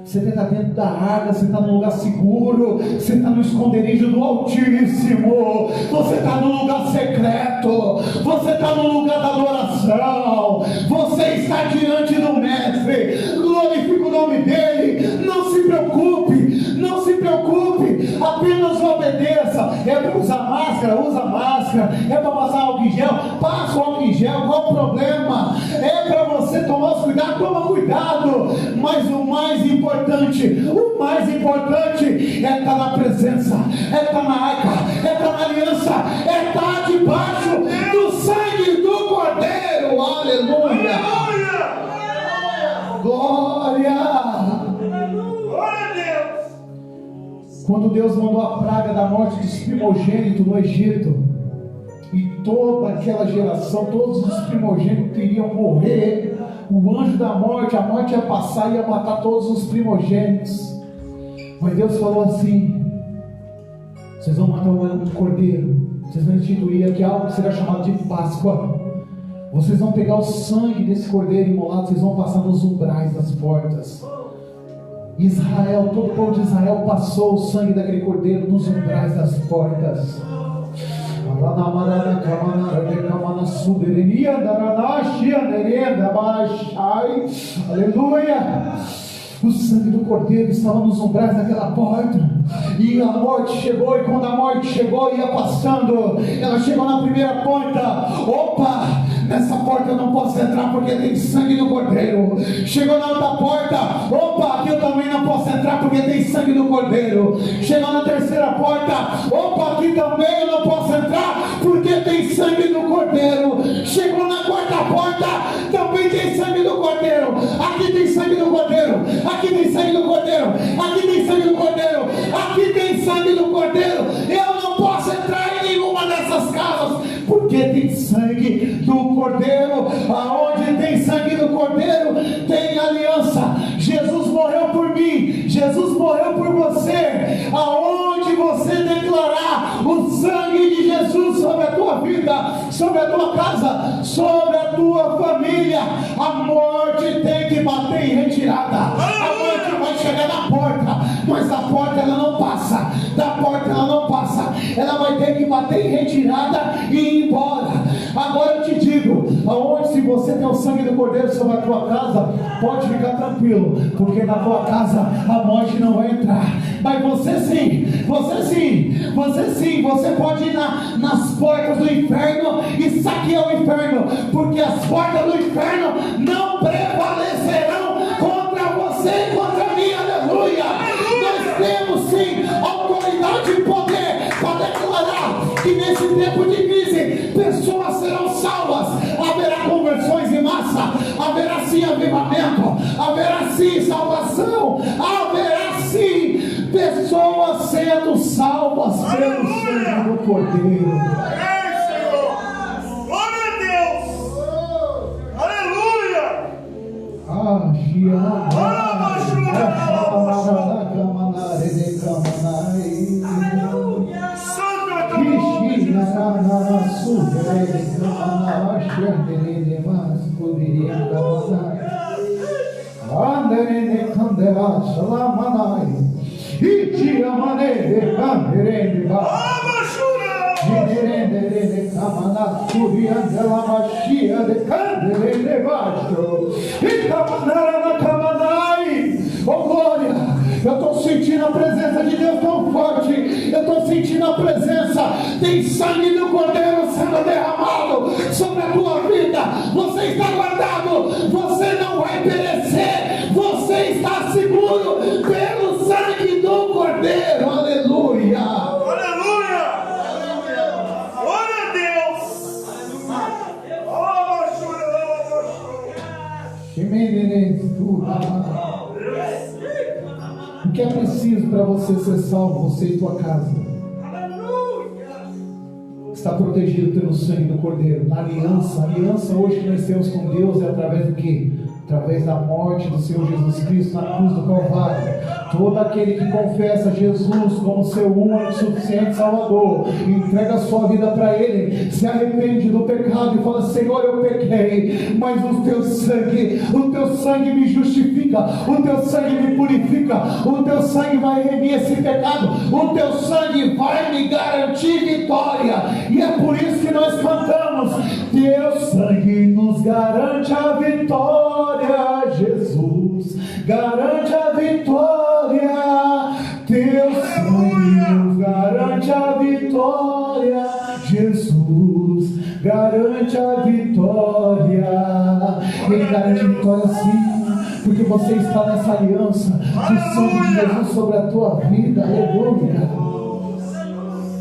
você está dentro da arca, você está num lugar seguro, você está no esconderijo do Altíssimo, você está no lugar secreto, você está no lugar da adoração, você está diante do Mestre. Glorifique o nome dele. Não se preocupe, não se preocupe, apenas obedeça. É para usar máscara, usa máscara. É para passar álcool em gel, passa o álcool em gel. Qual o problema? É para você tomar os cuidados, toma cuidado. Mas o mais importante é estar na presença, é estar na arca, é estar na aliança, é estar debaixo do sangue do Cordeiro. Aleluia, glória. Quando Deus mandou a praga da morte dos primogênitos no Egito, e toda aquela geração, todos os primogênitos iriam morrer, o anjo da morte, a morte ia passar e ia matar todos os primogênitos. Mas Deus falou assim: vocês vão matar um cordeiro, vocês vão instituir aqui algo que será chamado de Páscoa. Vocês vão pegar o sangue desse cordeiro imolado, vocês vão passar nos umbrais das portas. Israel, todo o povo de Israel passou o sangue daquele cordeiro nos umbrais das portas. Aleluia. O sangue do cordeiro estava nos umbrais daquela porta, e a morte chegou, e quando a morte chegou, ia passando, ela chegou na primeira porta. Opa, nessa porta eu não posso entrar porque tem sangue do cordeiro. Chegou na outra porta, opa, aqui eu também não posso entrar porque tem sangue do cordeiro. Chegou na terceira porta, opa, aqui também eu não posso entrar porque tem sangue do cordeiro. Chegou na quarta porta, também tem sangue do cordeiro. Aqui tem sangue do cordeiro, aqui tem sangue do cordeiro, aqui tem sangue do cordeiro, aqui tem sangue do cordeiro. Eu não posso entrar em nenhuma dessas casas porque tem sangue do cordeiro. Aonde tem sangue do cordeiro tem aliança. Jesus morreu morreu por mim, Jesus morreu por você. Aonde você declarar o sangue de Jesus sobre a tua vida, sobre a tua casa, sobre a tua família, a morte tem que bater em retirada. A morte vai chegar na porta, mas da porta ela não passa, da porta ela não passa, ela vai ter que bater em retirada e ir embora. Agora eu te digo, aonde se você tem o sangue do Cordeiro sobre a tua casa, pode ficar tranquilo, porque na tua casa a morte não vai entrar. Mas você sim, você pode ir nas portas do inferno e saquear o inferno, porque as portas do inferno não prevalecerão contra você e contra mim. Aleluia! Nós temos sim autoridade e poder para declarar que nesse tempo de crise pessoas serão salvas, haverá conversões em massa, haverá sim avivamento, haverá sim salvação, haverá sim pessoas sendo salvas pelo sangue do Cordeiro. Senhor! Glória a Deus! Aleluia! Oh glória! Eu estou sentindo a presença de Deus tão forte. Eu estou sentindo a presença. Tem sangue do Cordeiro sendo derramado sobre a tua vida. Você está guardado. Você não vai perecer. Você está seguro pelo sangue do Cordeiro. Aleluia! Aleluia! Glória a Deus! O que é preciso para você ser salvo, você e tua casa? Está protegido pelo sangue do Cordeiro. A aliança hoje que nós temos com Deus é através do quê? Através da morte do Senhor Jesus Cristo na cruz do Calvário. Todo aquele que confessa Jesus como seu único e suficiente Salvador, entrega a sua vida para Ele, se arrepende do pecado e fala: Senhor, eu pequei, mas o teu sangue me justifica, o teu sangue me purifica, o teu sangue vai remir esse pecado, o teu sangue vai me garantir vitória. E é por isso que nós cantamos: teu sangue nos garante a vitória, Jesus garante a vitória. Teu sangue nos garante a vitória, Jesus garante a vitória. Ele garante a vitória sim, porque você está nessa aliança do sangue de Jesus sobre a tua vida. Aleluia!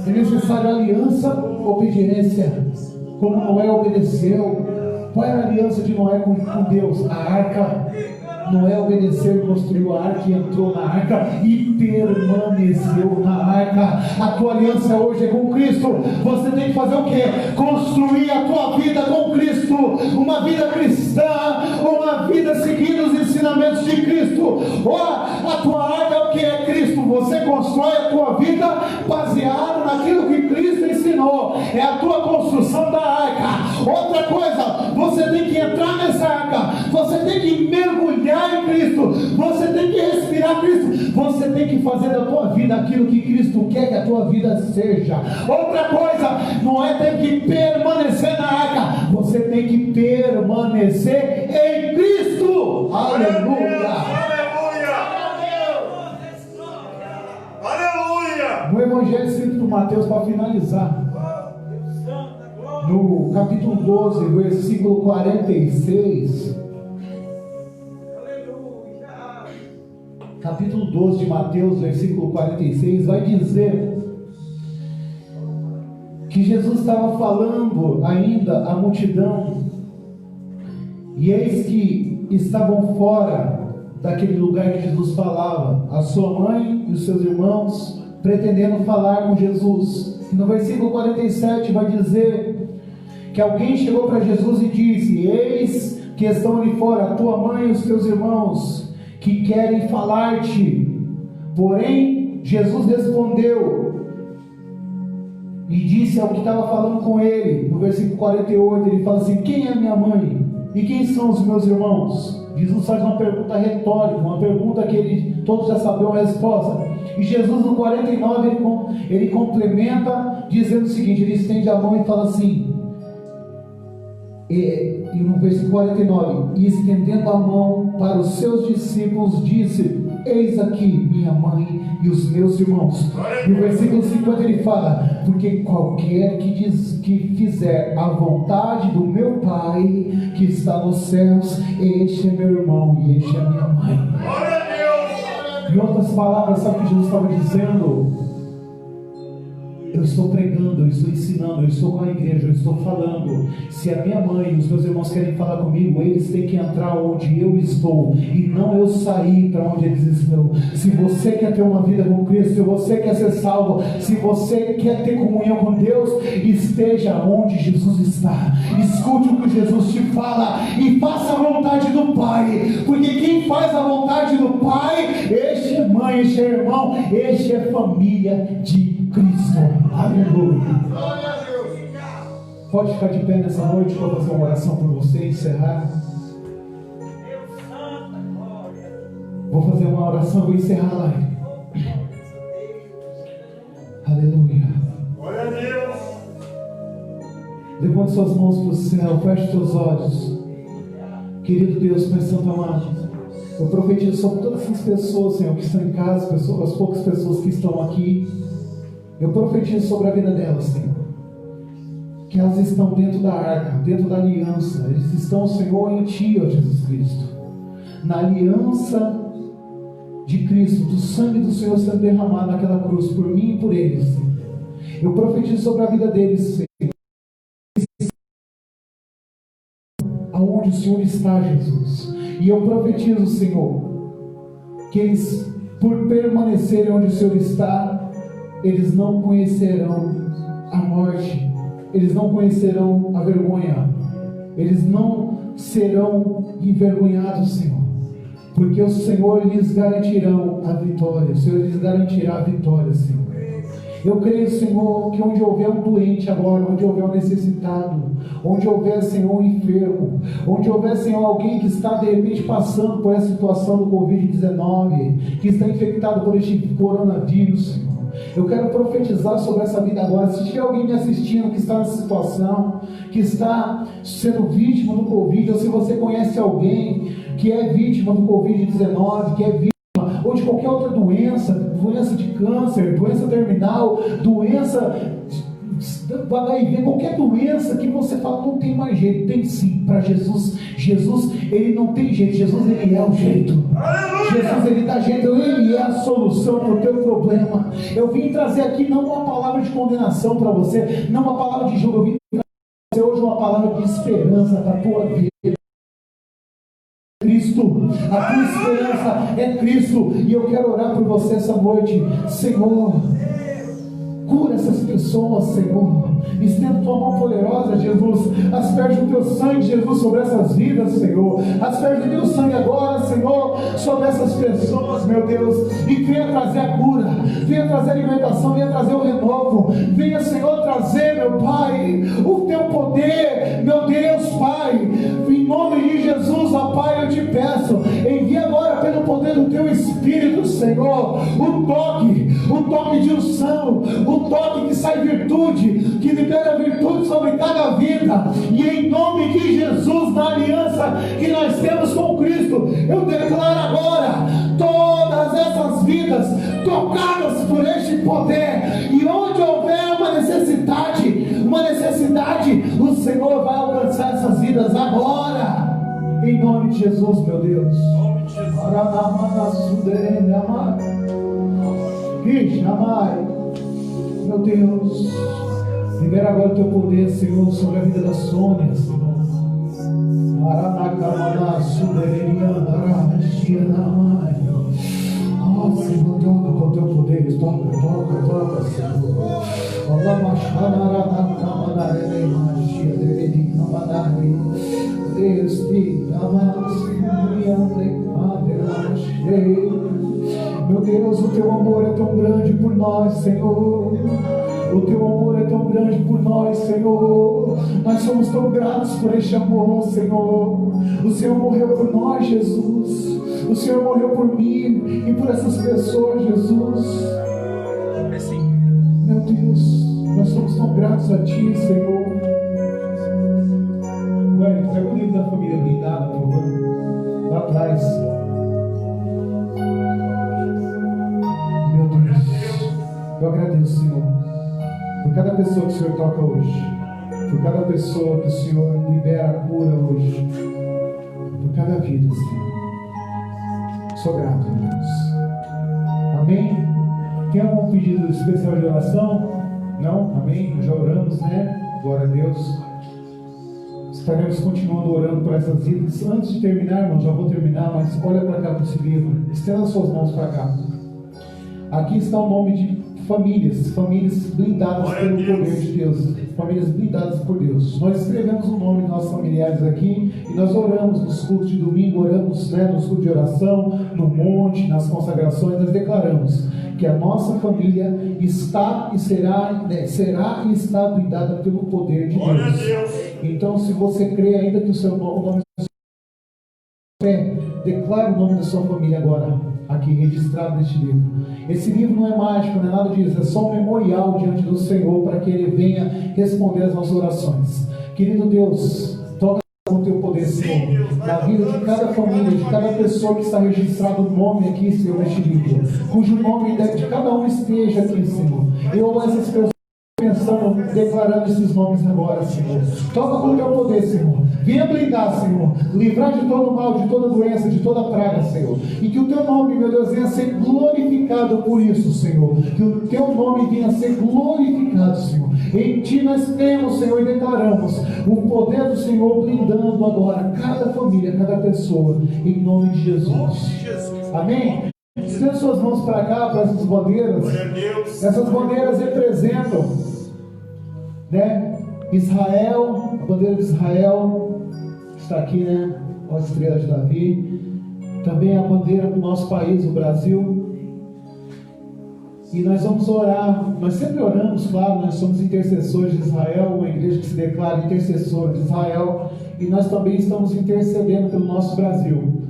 É necessário aliança, obediência, como Noé obedeceu. Qual era a aliança de Noé com Deus? A arca. Noé obedeceu e construiu a arca e entrou na arca e permaneceu na arca. A tua aliança hoje é com Cristo. Você tem que fazer o quê? Construir a tua vida com Cristo, uma vida cristã, uma vida seguindo os ensinamentos de Cristo. A tua arca é o que é Cristo. Você constrói a tua vida baseado naquilo que Cristo ensinou. É a tua construção da arca. Outra coisa, você tem que entrar nessa arca, você tem que mergulhar em Cristo, você tem que respirar Cristo, você tem que fazer da tua vida aquilo que Cristo quer que a tua vida seja. Outra coisa, não é ter que permanecer na arca, você tem que permanecer em Cristo. Aleluia! Aleluia! No Evangelho escrito por Mateus, para finalizar, no capítulo 12, versículo 46, capítulo 12 de Mateus, versículo 46, vai dizer que Jesus estava falando ainda à multidão, e eis que estavam fora daquele lugar que Jesus falava, a sua mãe e os seus irmãos, pretendendo falar com Jesus. E no versículo 47 vai dizer que alguém chegou para Jesus e disse: eis que estão ali fora a tua mãe e os teus irmãos, que querem falar-te. Porém, Jesus respondeu e disse ao que estava falando com ele, no versículo 48, ele fala assim: quem é minha mãe? E quem são os meus irmãos? Jesus faz uma pergunta retórica, uma pergunta que todos já sabiam a resposta. E Jesus no 49, ele complementa dizendo o seguinte, ele estende a mão e fala assim, e no versículo 49, e estendendo a mão para os seus discípulos, disse: eis aqui minha mãe e os meus irmãos. E no versículo 50 ele fala: porque qualquer que fizer a vontade do meu Pai que está nos céus, este é meu irmão e este é minha mãe. Em outras palavras, sabe o que Jesus estava dizendo? Eu estou pregando, eu estou ensinando, eu estou com a igreja, eu estou falando. Se a minha mãe e os meus irmãos querem falar comigo, eles têm que entrar onde eu estou e não eu sair para onde eles estão. Se você quer ter uma vida com Cristo, se você quer ser salvo, se você quer ter comunhão com Deus, esteja onde Jesus está. Escute o que Jesus te fala e faça a vontade do Pai, porque quem faz a vontade do Pai, este é mãe, este é irmão, este é família de Cristo. Aleluia. Pode ficar de pé nessa noite para fazer uma oração por você e encerrar. Vou fazer uma oração e vou encerrar a live. Aleluia. Glória a Deus. Levante suas mãos para o céu, feche seus olhos. Querido Deus, Pai Santo amado, eu profetizo sobre todas essas pessoas, Senhor, que estão em casa, as poucas pessoas que estão aqui. Eu profetizo sobre a vida delas, Senhor, que elas estão dentro da arca, dentro da aliança. Eles estão, Senhor, em Ti, ó Jesus Cristo, na aliança de Cristo, do sangue do Senhor sendo derramado naquela cruz, por mim e por eles, Senhor. Eu profetizo sobre a vida deles, Senhor, aonde o Senhor está, Jesus. E eu profetizo, Senhor, que eles, por permanecerem onde o Senhor está, eles não conhecerão a morte, eles não conhecerão a vergonha, eles não serão envergonhados, Senhor, porque o Senhor lhes garantirá a vitória, o Senhor lhes garantirá a vitória, Senhor. Eu creio, Senhor, que onde houver um doente agora, onde houver um necessitado, onde houver, Senhor, um enfermo, onde houver, Senhor, alguém que está de repente passando por essa situação do Covid-19, que está infectado por este coronavírus, Senhor, eu quero profetizar sobre essa vida agora. Se tiver alguém me assistindo que está nessa situação, que está sendo vítima do Covid, ou se você conhece alguém que é vítima do Covid-19, que é vítima ou de qualquer outra doença, doença de câncer, doença terminal, doença do HIV, qualquer doença que você fala, não tem mais jeito, tem sim, para Jesus. Jesus, Ele não tem jeito, Jesus, Ele é o jeito. Jesus, Ele dá jeito, Ele é a solução para o teu problema. Eu vim trazer aqui não uma palavra de condenação para você, não uma palavra de julgo, eu vim trazer hoje uma palavra de esperança para a tua vida. Cristo, a tua esperança é Cristo, e eu quero orar por você essa noite. Senhor, cura essas pessoas, Senhor. Estenda tua mão poderosa, Jesus. Asperge o teu sangue, Jesus, sobre essas vidas, Senhor. Asperge o teu sangue agora, Senhor, sobre essas pessoas, meu Deus. E venha trazer a cura, venha trazer a libertação, venha trazer o renovo. Venha, Senhor, trazer, meu Pai, o teu poder, meu Deus, Pai. Em nome de Jesus, ó Pai, eu te peço, envia agora pelo poder do teu Espírito, Senhor, o toque de unção, o toque que sai virtude, que libera virtude sobre cada vida. E em nome de Jesus, na aliança que nós temos com Cristo, eu declaro agora todas essas vidas tocadas por este poder. E onde houver uma necessidade, o Senhor vai alcançar essas vidas agora. Em nome de Jesus, meu Deus. Meu Deus, libera agora o teu poder, Senhor, sobre a vida da Sônia, Senhor. Oh, Senhor, toca com o teu poder, toca, Senhor. Deus, amor é tão grande por nós, Senhor. O teu amor é tão grande por nós, Senhor. Nós somos tão gratos por este amor, Senhor. O Senhor morreu por nós, Jesus. O Senhor morreu por mim e por essas pessoas, Jesus. Meu Deus, nós somos tão gratos a Ti, Senhor. Ué, pega o livro da família blindada, por favor. Lá atrás. Meu Deus, eu agradeço, Senhor, por cada pessoa que o Senhor toca hoje, por cada pessoa que o Senhor libera a cura hoje, por cada vida, Senhor. Sou grato, Deus. Amém? Tem algum pedido especial de oração? Não? Amém? Já oramos, né? Glória a Deus. Estaremos continuando orando por essas vidas. Antes de terminar, irmão, já vou terminar, mas olha para cá para esse livro. Estenda suas mãos para cá. Aqui está o nome de famílias blindadas pelo poder de Deus, famílias blindadas por Deus. Nós escrevemos o nome de nossos familiares aqui e nós oramos nos cultos de domingo, oramos, nos cultos de oração, no monte, nas consagrações. Nós declaramos que a nossa família está e será e está blindada pelo poder de Deus. Então, se você crê ainda que o nome declare o nome da sua família agora, aqui registrado neste livro. Esse livro não é mágico, não é nada disso, é só um memorial diante do Senhor para que Ele venha responder as nossas orações. Querido Deus, toca com o Teu poder, Senhor, na vida de cada família, de cada pessoa que está registrado o nome aqui, Senhor, neste livro, cujo nome de cada um esteja aqui, Senhor. Eu amo essas pessoas pensando, declarando esses nomes agora, Senhor. Toca com o Teu poder, Senhor. Venha blindar, Senhor. Livrar de todo mal, de toda doença, de toda praga, Senhor. E que o Teu nome, meu Deus, venha ser glorificado por isso, Senhor. Que o Teu nome venha ser glorificado, Senhor. Em Ti nós temos, Senhor, e declaramos o poder do Senhor blindando agora cada família, cada pessoa, em nome de Jesus. Amém? Estenda suas mãos para cá, para essas bandeiras. Essas bandeiras representam, Israel, a bandeira de Israel está aqui, a estrela de Davi. Também a bandeira do nosso país, o Brasil. E nós vamos orar, nós sempre oramos, claro, nós somos intercessores de Israel, uma igreja que se declara intercessora de Israel, e nós também estamos intercedendo pelo nosso Brasil.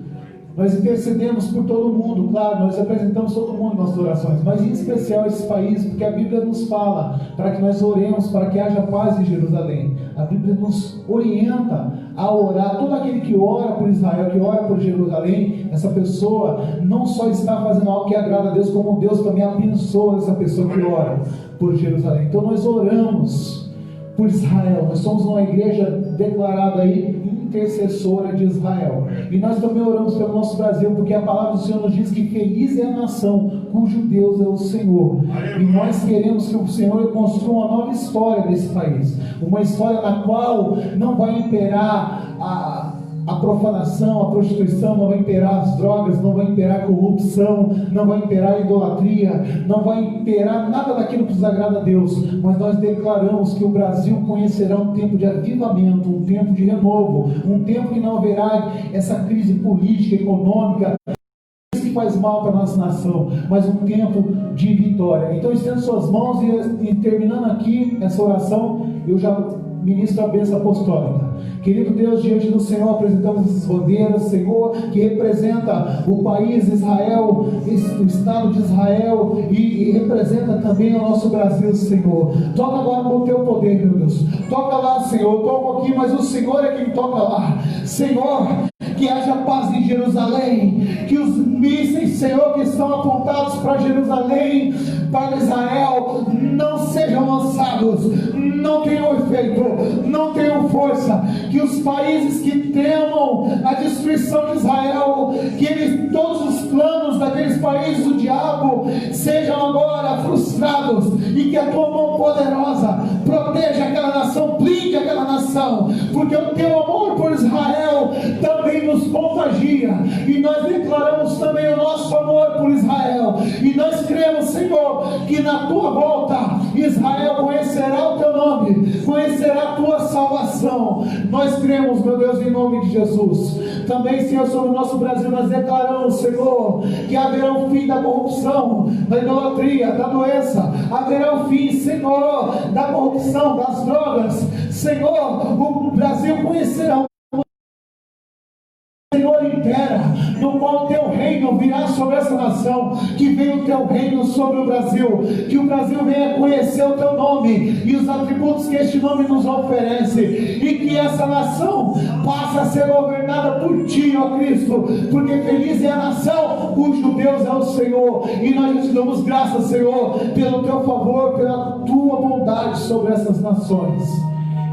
Nós intercedemos por todo mundo, claro, nós apresentamos todo mundo nas nossas orações, mas em especial esse país, porque a Bíblia nos fala para que nós oremos, para que haja paz em Jerusalém. A Bíblia nos orienta a orar. Todo aquele que ora por Israel, que ora por Jerusalém, essa pessoa não só está fazendo algo que agrada a Deus, como Deus também abençoa essa pessoa que ora por Jerusalém. Então nós oramos por Israel, nós somos uma igreja declarada aí intercessora de Israel, e nós também oramos pelo nosso Brasil, porque a palavra do Senhor nos diz que feliz é a nação cujo Deus é o Senhor. E nós queremos que o Senhor construa uma nova história desse país, uma história na qual não vai imperar a profanação, a prostituição, não vai imperar as drogas, não vai imperar a corrupção, não vai imperar a idolatria, não vai imperar nada daquilo que desagrada a Deus. Mas nós declaramos que o Brasil conhecerá um tempo de avivamento, um tempo de renovo, um tempo que não haverá essa crise política, econômica, que faz mal para a nossa nação, mas um tempo de vitória. Então estenda suas mãos e terminando aqui essa oração, eu já ministro a bênção apostólica. Querido Deus, diante do Senhor apresentamos essas bandeiras, Senhor, que representa o país Israel, o estado de Israel, e representa também o nosso Brasil, Senhor. Toca agora com o Teu poder, meu Deus. Toca lá, Senhor. Eu toco aqui, mas o Senhor é quem toca lá. Senhor, que haja paz em Jerusalém, que os mísseis, Senhor, que estão apontados para Jerusalém, para Israel, não sejam lançados, não tenham efeito, não tenham força, que os países que temam a destruição de Israel, que todos os planos daqueles países do diabo sejam agora frustrados, e que a Tua mão poderosa proteja aquela nação, blinde aquela nação, porque o Teu amor por Israel também nos contagia, e nós declaramos também o nosso amor por Israel, e nós cremos, Senhor, que na Tua volta Israel conhecerá o teu nome, conhecerá a tua salvação. Nós cremos, meu Deus, em nome de Jesus. Também, Senhor, sobre o nosso Brasil, nós declaramos, Senhor, que haverá um fim da corrupção, da idolatria, da doença, haverá um fim, Senhor, da corrupção, das drogas. Senhor, o Brasil conhecerá, Senhor, inteira, no qual o teu reino virá sobre essa nação, que venha o teu reino sobre o Brasil, que o Brasil venha conhecer o teu nome e os atributos que este nome nos oferece, e que essa nação passe a ser governada por ti, ó Cristo, porque feliz é a nação cujo Deus é o Senhor, e nós te damos graças, Senhor, pelo teu favor, pela tua bondade sobre essas nações.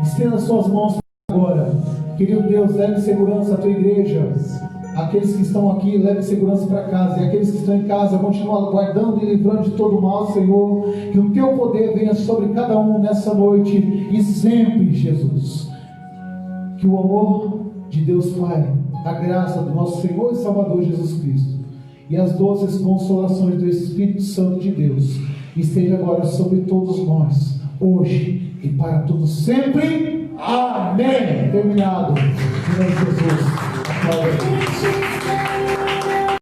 Estenda suas mãos agora. Querido Deus, leve segurança à tua igreja. Aqueles que estão aqui, leve segurança para casa. E aqueles que estão em casa, continua guardando e livrando de todo mal, Senhor. Que o teu poder venha sobre cada um nessa noite e sempre, Jesus. Que o amor de Deus Pai, a graça do nosso Senhor e Salvador Jesus Cristo e as doces consolações do Espírito Santo de Deus esteja agora sobre todos nós, hoje e para todos sempre. Amém. Terminado. Em nome de Jesus. Aplausos.